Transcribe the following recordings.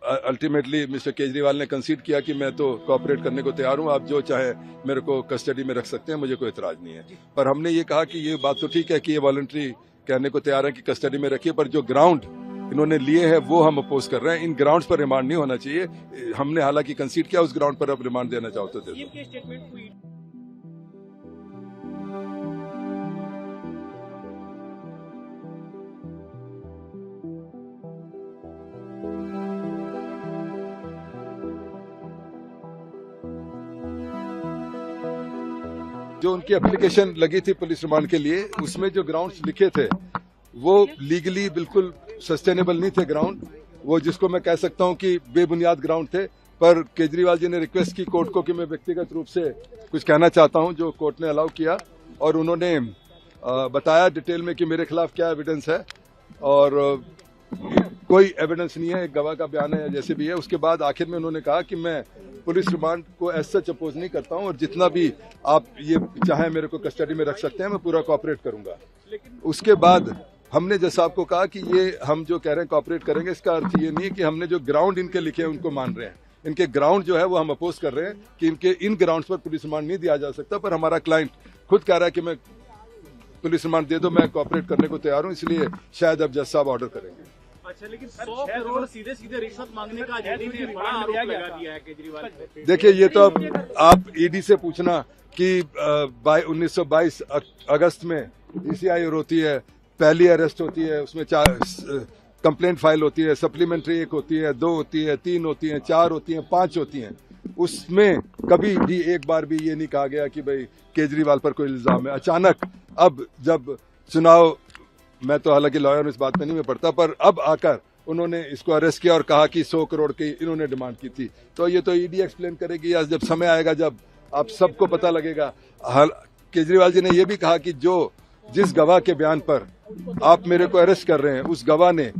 Ultimately mister Kejriwal ने कंसीड किया कि मैं तो कोऑपरेट करने को तैयार हूं, आप जो चाहे मेरे को कस्टडी में रख सकते हैं, मुझे कोई इतराज नहीं है। पर हमने ये कहा कि ये बात तो ठीक है कि ये वॉलंटरी कहने को तैयार है कि कस्टडी में रखिए, पर जो ग्राउंड इन्होंने लिए हैं वो हम अपोज कर रहे हैं। इन ग्राउंड्स पर रिमांड नहीं होना चाहिए। हमने हालांकि कंसीड किया, उस ग्राउंड पर अब रिमांड देना चाहो तो दे दो। जो उनकी एप्लीकेशन लगी थी पुलिस रिमांड के लिए, उसमें जो ग्राउंड्स लिखे थे वो लीगली बिल्कुल सस्टेनेबल नहीं थे ग्राउंड, वो जिसको मैं कह सकता हूं कि बेबुनियाद ग्राउंड थे। पर केजरीवाल जी ने रिक्वेस्ट की कोर्ट को कि मैं व्यक्तिगत रूप से कुछ कहना चाहता हूं, जो कोर्ट ने अलाउ किया, और उन्होंने बताया डिटेल में कि मेरे खिलाफ क्या एविडेंस है, और कोई एविडेंस नहीं है, एक गवाह का बयान है या जैसे भी है। उसके बाद आखिर में उन्होंने कहा कि मैं पुलिस रिमांड को एज सच अपोज नहीं करता हूं, और जितना भी आप ये चाहे मेरे को कस्टडी में रख सकते हैं, मैं पूरा कोऑपरेट करूंगा। उसके बाद हमने जज साहब को कहा कि ये हम जो कह रहे हैं कोऑपरेट करेंगे, इसका अर्थ ये नहीं है कि हमने जो ग्राउंड इनके लिखे हैं उनको मान रहे हैं। इनके ग्राउंड जो है वो हम अपोज कर रहे हैं कि इनके इन ग्राउंड्स पर पुलिस रिमांड नहीं दिया जा सकता, पर हमारा क्लाइंट खुद कह रहा है कि मैं पुलिस रिमांड दे दो, मैं कोऑपरेट करने को तैयार हूं, इसलिए शायद अब जज साहब ऑर्डर करेंगे। अच्छा, लेकिन 100 करोड़ सीधे सीधे रिश्वत मांगने का जेडी ने बड़ा आरोप लगा दिया है केजरीवाल पे। देखिए, ये तो अब आप ईडी से पूछना कि 1922 अगस्त में ईसीआई होती है, पहली अरेस्ट होती है, उसमें 4 कंप्लेंट फाइल होती है, सप्लीमेंट्री 1 होती है, 2 होती है, 3 होती है, 4 होती है, 5 होती हैं। उसमें कभी भी एक बार भी ये नहीं कहा गया कि भाई केजरीवाल पर कोई इल्जाम है। अचानक अब जब चुनाव, मैं तो हालांकि लॉयर हूं, इस बात में नहीं मैं पढ़ता, पर अब आकर उन्होंने इसको अरेस्ट किया और कहा कि 100 करोड़ की इन्होंने डिमांड की थी। तो ये तो ईडी एक्सप्लेन करेगी, या जब समय आएगा जब आप सबको पता लगेगा। केजरीवाल जी ने यह भी कहा कि जिस गवाह के बयान पर आप मेरे को अरेस्ट कर रहे हैं, उस गवाह ने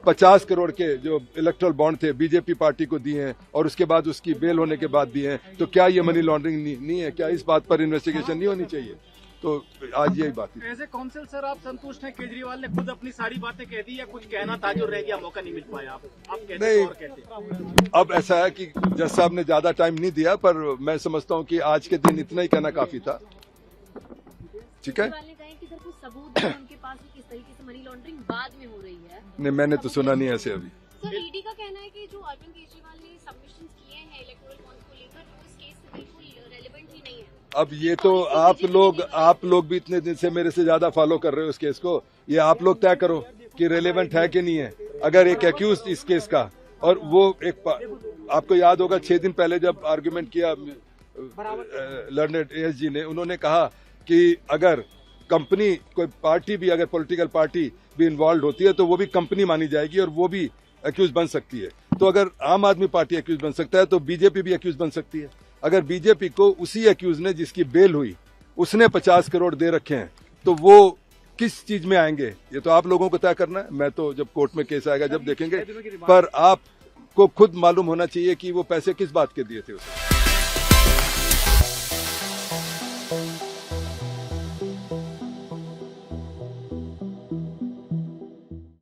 50 करोड़ के जो इलेक्टोरल बॉन्ड थे बीजेपी पार्टी को दिए हैं, और उसके बाद उसकी बेल होने के बाद दिए हैं। तो क्या ये मनी लॉन्ड्रिंग नहीं है? क्या इस बात पर इन्वेस्टिगेशन नहीं होनी चाहिए? तो आज यही बात है। एज ए काउंसिल सर, आप संतुष्ट हैं? केजरीवाल ने खुद अपनी सारी बातें कह दी, या कुछ कहना था जो रह गया, मौका नहीं मिल पाया? आप कहते नहीं, और कहते। अब ऐसा है कि जज साहब ने ज्यादा टाइम नहीं दिया, पर मैं समझता हूं कि आज के दिन इतना ही कहना काफी था। ठीक है, सबूत है उनके पास कि किस तरीके से मनी लॉन्ड्रिंग बाद में हो रही है। नहीं, मैंने तो सुना नहीं ऐसे अभी। सर, ईडी का कहना है कि जो अरविंद केजरीवाल ने सबमिशंस किए हैं इलेक्टोरल बॉन्ड्स को लेकर, वो इस केस से बिल्कुल रेलेवेंट ही नहीं है। अब ये तो आप लोग भी इतने दिन से मेरे से ज्यादा फॉलो कर रहे हो इस केस को, ये आप लोग तय करो कि रेलेवेंट है कि नहीं है। अगर एक एक्यूज इस केस का, और वो आपको याद होगा 6 दिन पहले जब आर्ग्यूमेंट किया लर्नेड एएस जी ने, उन्होंने कहा कि अगर कंपनी, कोई पार्टी भी, अगर पॉलिटिकल पार्टी भी इन्वॉल्व होती है तो वो भी कंपनी मानी जाएगी और वो भी एक्यूज बन सकती है। तो अगर आम आदमी पार्टी एक्यूज बन सकता है तो बीजेपी भी एक्यूज बन सकती है। अगर बीजेपी को उसी एक्यूज ने, जिसकी बेल हुई, उसने 50 करोड़ दे रखे हैं, तो वो किस चीज में आएंगे ये तो आप लोगों को तय करना है। मैं तो जब कोर्ट में केस आएगा जब देखेंगे, पर आपको खुद मालूम होना चाहिए कि वो पैसे किस बात के दिए थे उसे।